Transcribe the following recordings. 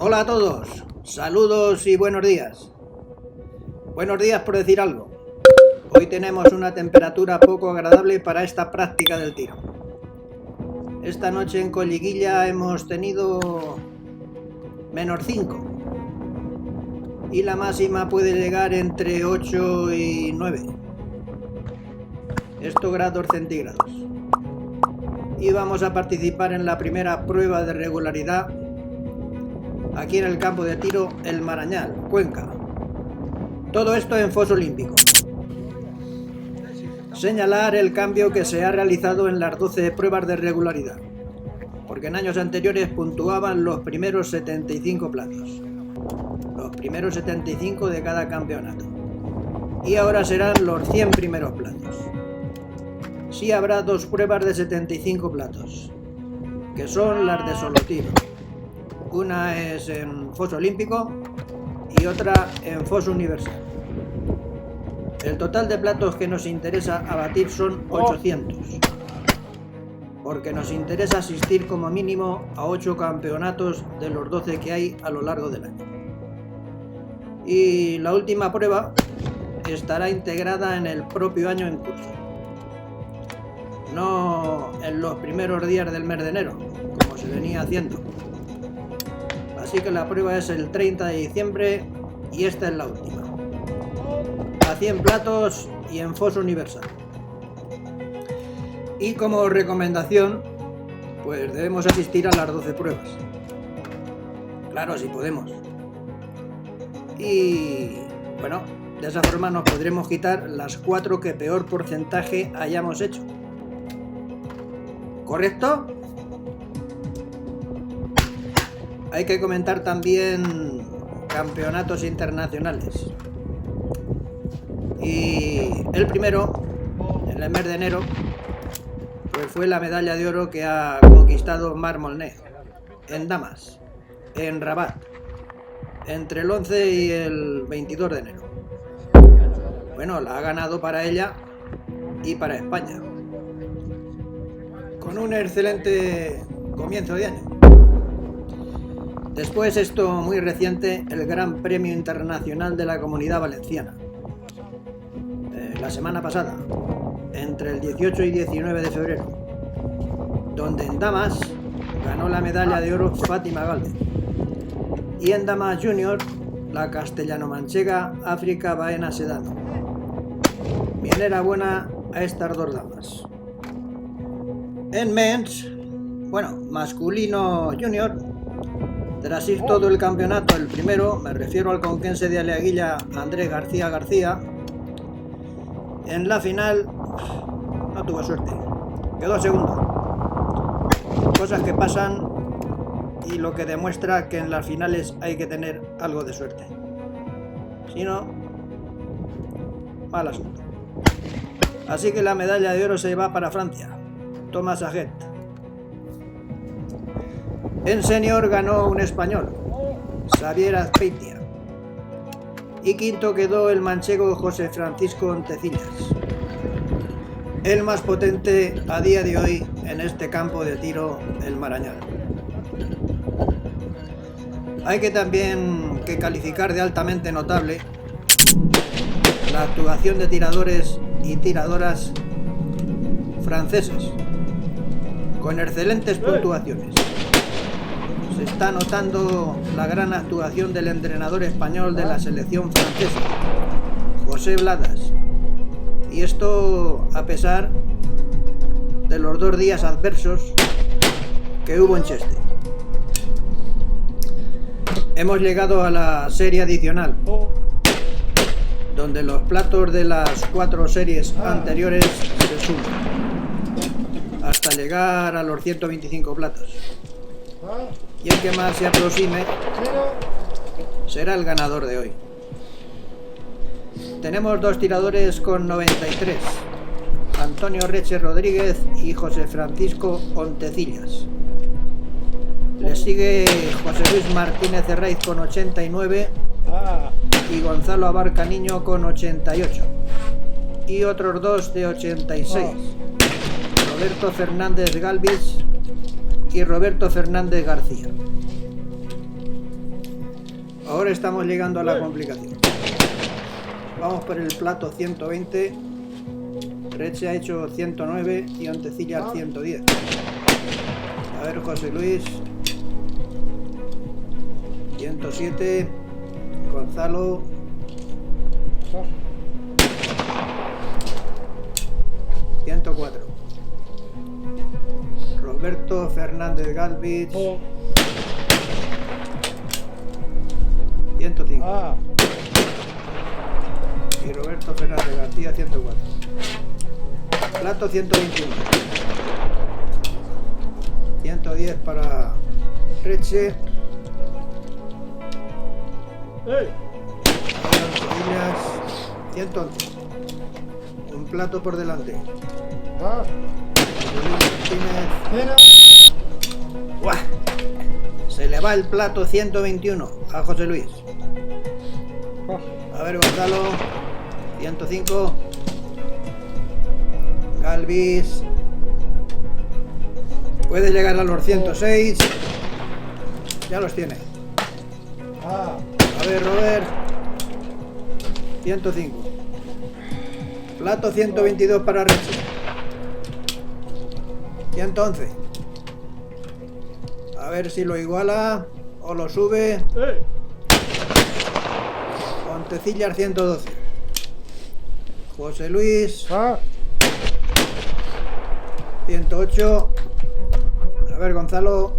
Hola a todos, saludos y buenos días. Buenos días por decir algo. Hoy tenemos una temperatura poco agradable para esta práctica del tiro. Esta noche en Colliguilla hemos tenido -5 y la máxima puede llegar entre 8 y 9. Esto grados centígrados. Y vamos a participar en la primera prueba de regularidad aquí en el campo de tiro El Marañal, Cuenca. Todo esto en foso olímpico. Señalar el cambio que se ha realizado en las 12 pruebas de regularidad, porque en años anteriores puntuaban los primeros 75 platos, los primeros 75 de cada campeonato, y ahora serán los 100 primeros platos. Sí habrá 2 pruebas de 75 platos, que son las de solo tiro. Una es en foso olímpico y otra en foso universal. El total de platos que nos interesa abatir son 800, porque nos interesa asistir como mínimo a 8 campeonatos de los 12 que hay a lo largo del año. Y la última prueba estará integrada en el propio año en curso, no en los primeros días del mes de enero, como se venía haciendo. Así que la prueba es el 30 de diciembre y esta es la última. A 100 platos y en foso universal. Y como recomendación, pues debemos asistir a las 12 pruebas. Claro, si podemos. Y bueno, de esa forma nos podremos quitar las 4 que peor porcentaje hayamos hecho. ¿Correcto? Hay que comentar también campeonatos internacionales. Y el primero, en el mes de enero, pues fue la medalla de oro que ha conquistado Mar Molné en damas, en Rabat, entre el 11 y el 22 de enero. Bueno, la ha ganado para ella y para España, con un excelente comienzo de año. Después, esto muy reciente, el Gran Premio Internacional de la Comunidad Valenciana, la semana pasada, entre el 18 y 19 de febrero, donde en damas ganó la medalla de oro Fátima Galde y en damas junior la castellano-manchega África Baena Sedano. Mi enhorabuena a estas 2 damas. En men's, bueno, masculino junior, tras ir todo el campeonato, el primero, me refiero al conquense de Aleaguilla Andrés García, en la final no tuvo suerte, quedó segundo. Cosas que pasan y lo que demuestra que en las finales hay que tener algo de suerte. Si no, mal asunto. Así que la medalla de oro se va para Francia, Thomas Aget. En senior ganó un español, Xavier Azpeitia. Y quinto quedó el manchego José Francisco Ontecillas, el más potente a día de hoy en este campo de tiro El Marañal. Hay que también calificar de altamente notable la actuación de tiradores y tiradoras franceses, con excelentes puntuaciones. Se está notando la gran actuación del entrenador español de la selección francesa, José Bladas, y esto a pesar de los 2 días adversos que hubo en Cheste. Hemos llegado a la serie adicional, donde los platos de las 4 series anteriores se suman, hasta llegar a los 125 platos. Y el que más se aproxime será el ganador de hoy. Tenemos 2 tiradores con 93, Antonio Reche Rodríguez y José Francisco Ontecillas. Le sigue José Luis Martínez Herraiz con 89 y Gonzalo Abarca Niño con 88. Y otros 2 de 86, Roberto Fernández Galvis y Roberto Fernández García. Ahora estamos llegando a la complicación. Vamos por el plato 120. Reche ha hecho 109 y Ontecillas 110. A ver, José Luis. 107. Gonzalo. 104. Roberto Fernández Galvis. 105. Y Roberto Fernández García 104. Plato 121. 110 para Reche. 111. Un plato por delante. ¡Buah! Se le va el plato 121 a José Luis. A ver, Gonzalo. 105. Galvis. Puede llegar a los 106. Ya los tiene. A ver, Robert. 105. Plato 122 para Reche. 111. A ver si lo iguala o lo sube. Ontecillas 112. José Luis. 108. A ver, Gonzalo.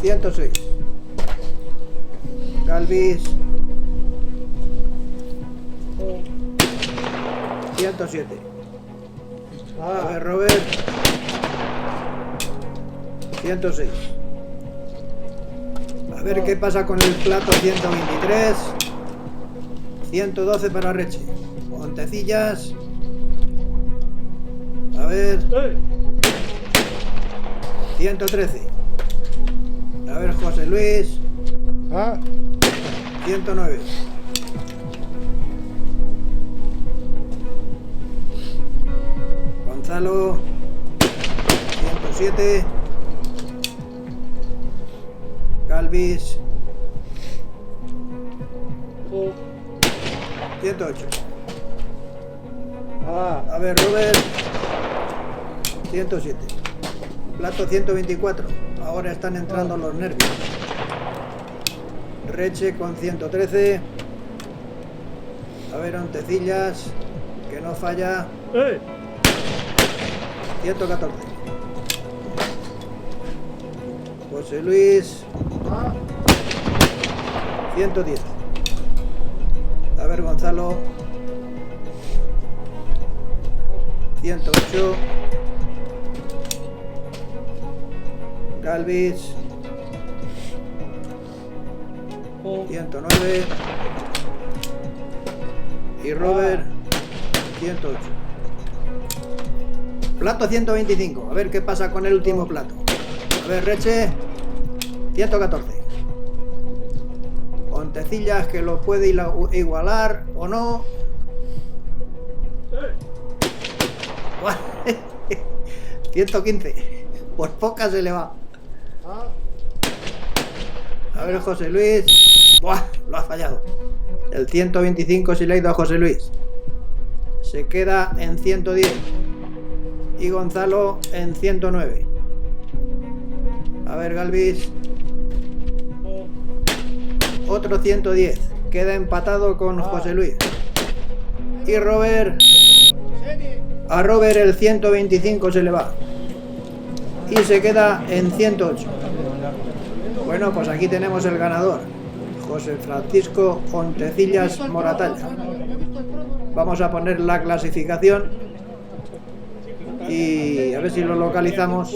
106. Galvis. 107. A ver, Robert. 106. A ver qué pasa con el plato 123. 112 para Reche. Ontecillas. A ver. 113. A ver, José Luis. 109. Gonzalo. 107. Galvis. 108. A ver, Robert. 107. Plato 124. Ahora están entrando los nervios. Reche con 113. A ver, Ontecillas. Que no falla. 114. José Luis. 110. A ver, Gonzalo. 108. Galvis. 109. Y Robert. 108. Plato 125. A ver qué pasa con el último plato. A ver, Reche. 114. Ontecillas que lo puede igualar o no. 115. Por poca se le va. A ver, José Luis. ¡Buah! Lo ha fallado. El 125 se le ha ido a José Luis. Se queda en 110. Y Gonzalo en 109. A ver, Galvis. Otro 110. Queda empatado con José Luis. Y Robert. A Robert el 125 se le va. Y se queda en 108. Bueno, pues aquí tenemos el ganador. José Francisco Ontecillas Moratalla. Vamos a poner la clasificación. Y a ver si lo localizamos.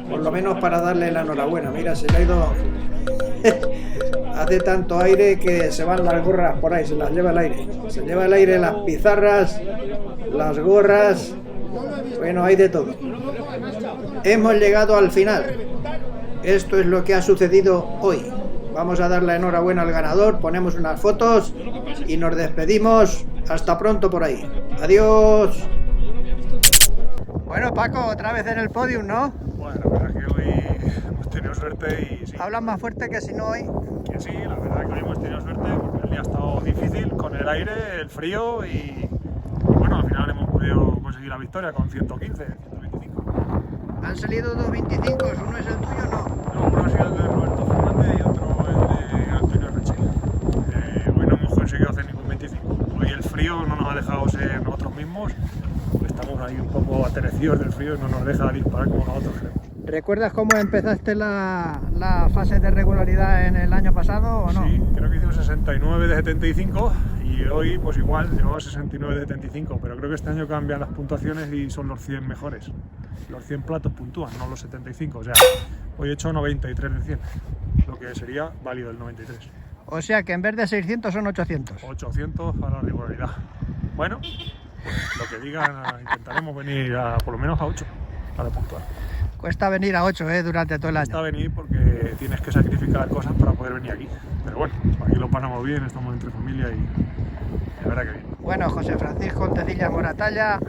Por lo menos para darle la enhorabuena. Mira, se le ha ido... Hace tanto aire que se van las gorras por ahí, se las lleva el aire. Se lleva el aire las pizarras, las gorras. Bueno, hay de todo. Hemos llegado al final. Esto es lo que ha sucedido hoy. Vamos a dar la enhorabuena al ganador, ponemos unas fotos y nos despedimos. Hasta pronto por ahí. Adiós. Bueno. Bueno, Paco, otra vez en el podium, ¿no? Bueno, la verdad es que hoy hemos tenido suerte y sí. Hablas más fuerte que si no hoy. Que sí, la verdad es que hoy hemos tenido suerte porque el día ha estado difícil con el aire, el frío y bueno, al final hemos podido conseguir la victoria con 115, 125. Han salido 2.25, ¿uno es el tuyo o no? No, uno ha sido el de Roberto Fernández y otro el de Antonio Rechel. Hoy no hemos conseguido hacer ningún 25. Hoy el frío no nos ha dejado ser nosotros mismos. Estamos ahí un poco aterecidos del frío y no nos deja disparar como nosotros queremos. ¿Recuerdas cómo empezaste la fase de regularidad en el año pasado o no? Sí, creo que hicimos 69 de 75 y hoy pues igual, llevamos 69 de 75, pero creo que este año cambian las puntuaciones y son los 100 mejores. Los 100 platos puntúan, no los 75, o sea, hoy he hecho 93 de 100, lo que sería válido el 93. O sea que en vez de 600 son 800. 800 a la regularidad. Bueno, pues lo que digan, intentaremos venir por lo menos a 8 para puntuar. Cuesta venir a 8 durante todo el año. Cuesta venir porque tienes que sacrificar cosas para poder venir aquí. Pero bueno, aquí lo pasamos bien, estamos entre familia y la verdad que bien. Bueno, José Francisco Ontecilla Moratalla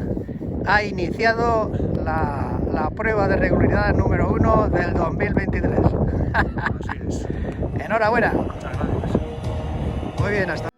ha iniciado la prueba de regularidad número 1 del 2023. Así es. Enhorabuena. Muchas gracias. Muy bien, hasta